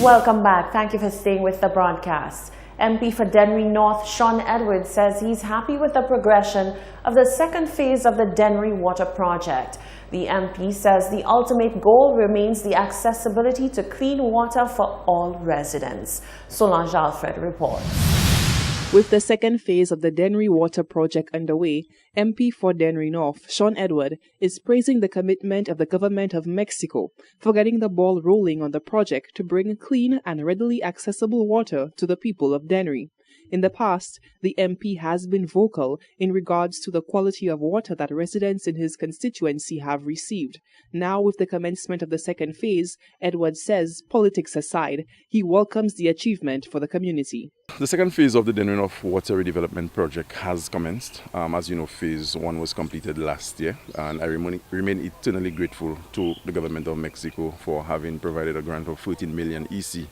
Welcome back. Thank you for staying with the broadcast. MP for Dennery North, Sean Edwards, says he's happy with the progression of the second phase of the Dennery Water Project. The MP says the ultimate goal remains the accessibility to clean water for all residents. Solange Alfred reports. With the second phase of the Dennery Water Project underway, MP for Dennery North, Sean Edward, is praising the commitment of the government of Mexico for getting the ball rolling on the project to bring clean and readily accessible water to the people of Dennery. In the past, the MP has been vocal in regards to the quality of water that residents in his constituency have received. Now, with the commencement of the second phase, Edward says, politics aside, he welcomes the achievement for the community. The second phase of the Dennery North Water Redevelopment Project has commenced. As you know, phase 1 was completed last year, and I remain eternally grateful to the government of Mexico for having provided a grant of 14 million EC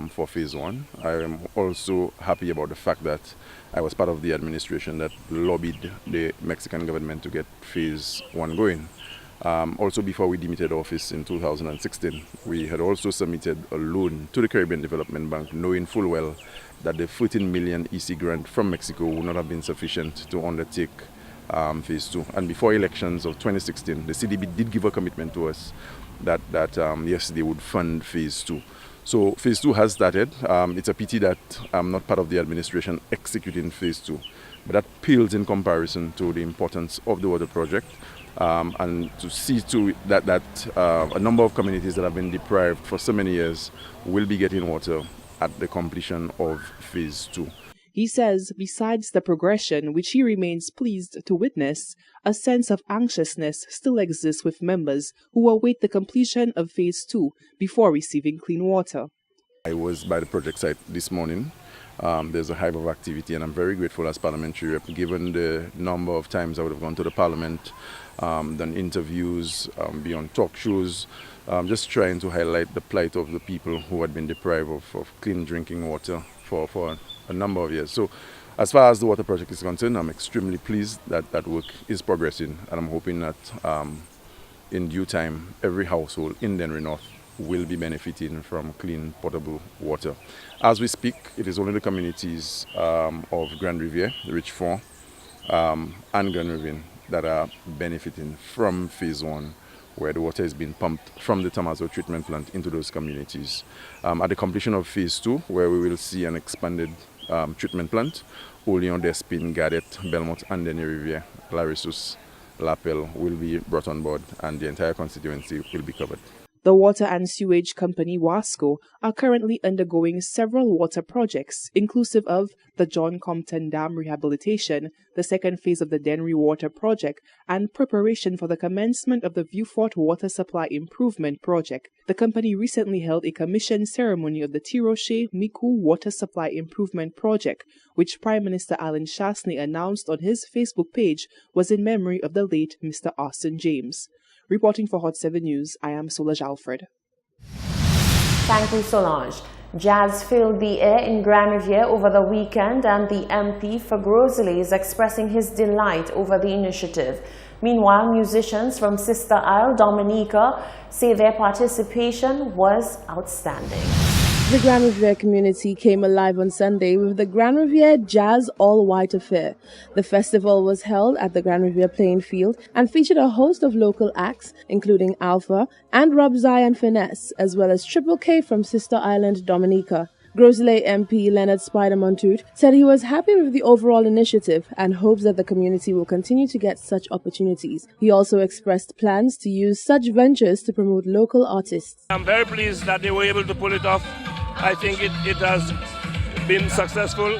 for phase 1. I am also happy about the fact that I was part of the administration that lobbied the Mexican government to get phase 1 going. Also, before we demitted office in 2016, we had also submitted a loan to the Caribbean Development Bank, knowing full well that the 14 million EC grant from Mexico would not have been sufficient to undertake phase 2. And before elections of 2016, the CDB did give a commitment to us that yes, they would fund phase 2. So phase 2 has started. It's a pity that I'm not part of the administration executing phase 2, but that pales in comparison to the importance of the water project, and to see to that a number of communities that have been deprived for so many years will be getting water at the completion of phase 2. He says, besides the progression, which he remains pleased to witness, a sense of anxiousness still exists with members who await the completion of phase 2 before receiving clean water. I was by the project site this morning. There's a hive of activity, and I'm very grateful as parliamentary rep, given the number of times I would have gone to the parliament, done interviews, be on talk shows, just trying to highlight the plight of the people who had been deprived of clean drinking water for a number of years. So as far as the water project is concerned, I'm extremely pleased that that work is progressing, and I'm hoping that in due time every household in Dennery North will be benefiting from clean potable water. As we speak, it is only the communities of Grand Riviere, Rich Fort, and Grand Riviere that are benefiting from phase 1, where the water is being pumped from the Tomaso treatment plant into those communities. At the completion of phase 2, where we will see an expanded treatment plant, Oleon, Despin, Gadet, Belmont, and Dennery Riviere, Larissus, Lapel will be brought on board, and the entire constituency will be covered. The water and sewage company Wasco are currently undergoing several water projects, inclusive of the John Compton Dam rehabilitation, the second phase of the Dennery Water Project, and preparation for the commencement of the Vieux-Fort Water Supply Improvement Project. The company recently held a commission ceremony of the Tiroche-Micoud Water Supply Improvement Project, which Prime Minister Alan Chasney announced on his Facebook page was in memory of the late Mr. Austin James. Reporting for Hot 7 News, I am Solange Alfred. Thank you, Solange. Jazz filled the air in Grand Riviere over the weekend, and the MP for Grosley is expressing his delight over the initiative. Meanwhile, musicians from Sister Isle, Dominica, say their participation was outstanding. The Grand Riviere community came alive on Sunday with the Grand Riviere Jazz All-White Affair. The festival was held at the Grand Riviere playing field and featured a host of local acts, including Alpha and Rob Zion Finesse, as well as Triple K from Sister Island, Dominica. Grosley MP Leonard Spider-Montoute said he was happy with the overall initiative and hopes that the community will continue to get such opportunities. He also expressed plans to use such ventures to promote local artists. I'm very pleased that they were able to pull it off. I think it has been successful.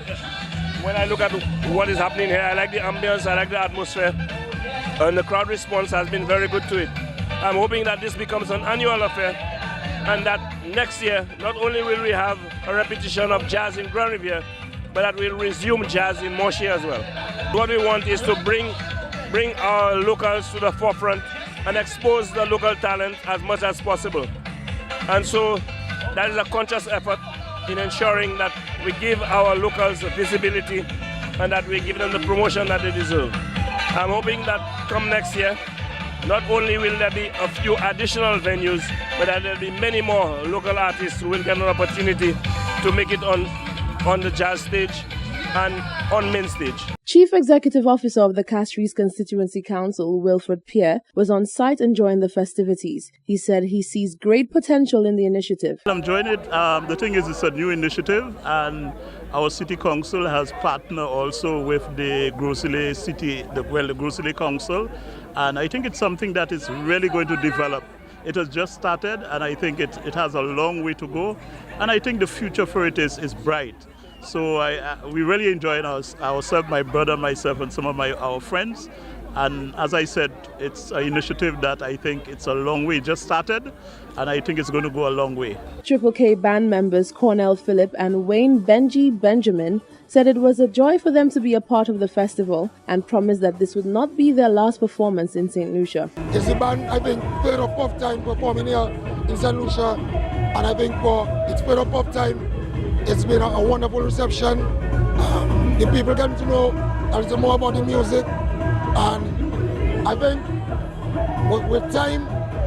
When I look at what is happening here, I like the ambience, I like the atmosphere, and the crowd response has been very good to it. I'm hoping that this becomes an annual affair, and that next year, not only will we have a repetition of jazz in Grand Riviere, but that we'll resume jazz in Moshi as well. What we want is to bring our locals to the forefront and expose the local talent as much as possible. And so that is a conscious effort in ensuring that we give our locals visibility and that we give them the promotion that they deserve. I'm hoping that come next year, not only will there be a few additional venues, but there will be many more local artists who will get an opportunity to make it on the jazz stage and on main stage. Chief Executive Officer of the Castries Constituency Council, Wilfred Pierre, was on site enjoying the festivities. He said he sees great potential in the initiative. I'm enjoying it. The thing is, it's a new initiative, and our city council has partnered also with the Grosselet City, the Grosselet Council, and I think it's something that is really going to develop. It has just started, and I think it has a long way to go, and I think the future for it is bright. So we really enjoyed ourselves, my brother, myself, and some of our friends. And as I said, it's an initiative that I think it's a long way. It just started, and I think it's going to go a long way. Triple K band members Cornell Phillip and Wayne Benji Benjamin said it was a joy for them to be a part of the festival and promised that this would not be their last performance in St. Lucia. It's the band, I think, third or fourth time performing here in St. Lucia, and I think for its third or fourth time, it's been a wonderful reception. The people get to know a little more about the music, and I think with time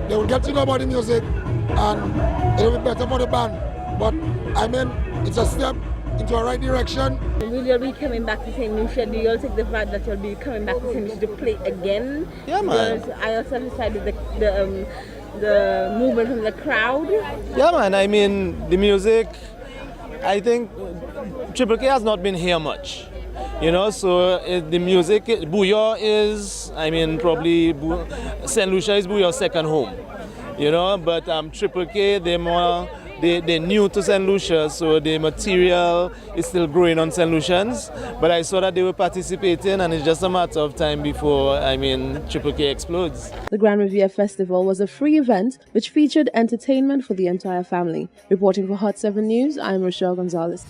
they will get to know about the music, and it will be better for the band. But I mean, it's a step into the right direction. Will you be coming back to St. Lucia? Do you all take the fact that you'll be coming back to St. Lucia to play again? Yeah, man. Because I also decided the movement from the crowd. Yeah, man. I mean, the music, I think Triple K has not been here much, so the music, Bouillon is, I mean, probably St. Lucia is Bouillon's second home, but Triple K, they're new to St. Lucia, so the material is still growing on St. Lucians, but I saw that they were participating, and it's just a matter of time before, Triple K explodes. The Grand Riviere Festival was a free event which featured entertainment for the entire family. Reporting for Hot 7 News, I'm Rochelle Gonzalez.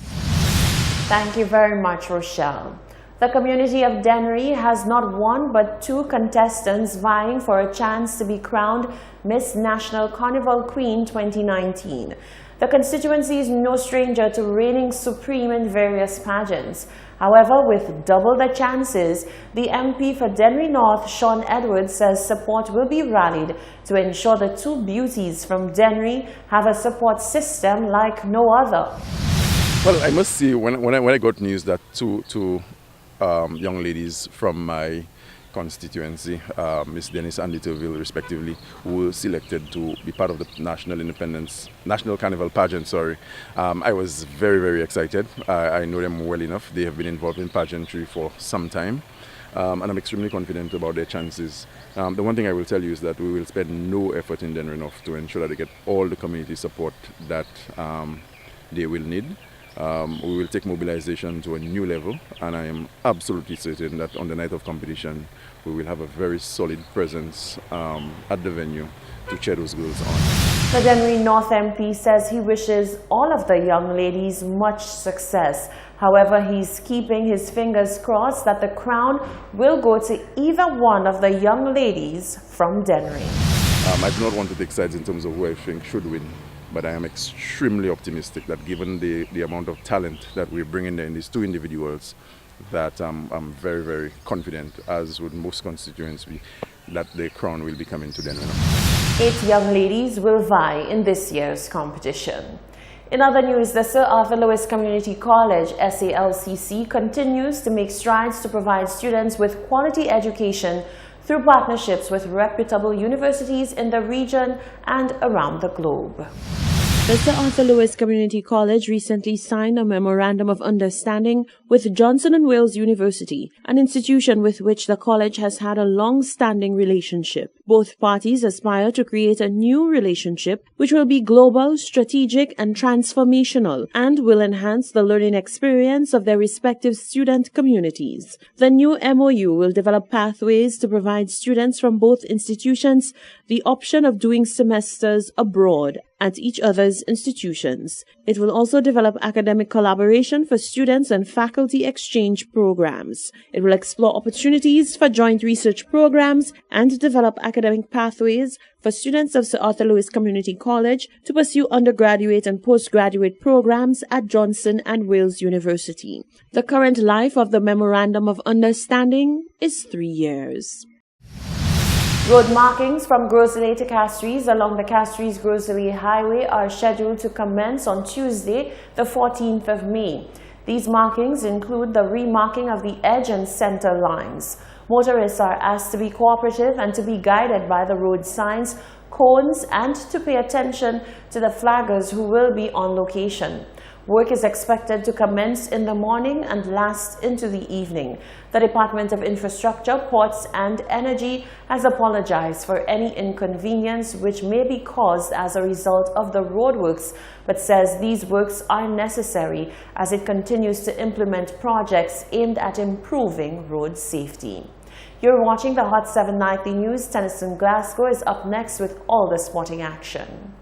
Thank you very much, Rochelle. The community of Dennery has not one but two contestants vying for a chance to be crowned Miss National Carnival Queen 2019. The constituency is no stranger to reigning supreme in various pageants. However, with double the chances, the MP for Dennery North, Sean Edwards, says support will be rallied to ensure the two beauties from Dennery have a support system like no other. Well, I must say, when I got news that two young ladies from my constituency, Miss Dennis and Littleville respectively, who were selected to be part of the National Carnival pageant, I was very, very excited. I know them well enough. They have been involved in pageantry for some time, and I'm extremely confident about their chances. The one thing I will tell you is that we will spend no effort in Dennery North to ensure that they get all the community support that they will need. We will take mobilization to a new level, and I am absolutely certain that on the night of competition we will have a very solid presence at the venue to cheer those girls on. The Dennery North MP says he wishes all of the young ladies much success. However, he's keeping his fingers crossed that the crown will go to either one of the young ladies from Dennery. I do not want to take sides in terms of who I think should win, but I am extremely optimistic that given the amount of talent that we're bringing there in these two individuals, that I'm very, very confident, as would most constituents be, that the crown will be coming to Denver. 8 young ladies will vie in this year's competition. In other news, the Sir Arthur Lewis Community College, SALCC, continues to make strides to provide students with quality education through partnerships with reputable universities in the region and around the globe. The Sir Arthur Lewis Community College recently signed a Memorandum of Understanding with Johnson & Wales University, an institution with which the college has had a long-standing relationship. Both parties aspire to create a new relationship which will be global, strategic, and transformational, and will enhance the learning experience of their respective student communities. The new MOU will develop pathways to provide students from both institutions the option of doing semesters abroad at each other's institutions. It will also develop academic collaboration for students and faculty exchange programs. It will explore opportunities for joint research programs and develop academic pathways for students of Sir Arthur Lewis Community College to pursue undergraduate and postgraduate programs at Johnson & Wales University. The current life of the Memorandum of Understanding is 3 years. Road markings from Groseley to Castries along the Castries-Groseley Highway are scheduled to commence on Tuesday, the 14th of May. These markings include the remarking of the edge and center lines. Motorists are asked to be cooperative and to be guided by the road signs, cones, and to pay attention to the flaggers who will be on location. Work is expected to commence in the morning and last into the evening. The Department of Infrastructure, Ports and Energy has apologized for any inconvenience which may be caused as a result of the roadworks, but says these works are necessary as it continues to implement projects aimed at improving road safety. You're watching the Hot 7 Nightly News. Tennyson Glasgow is up next with all the sporting action.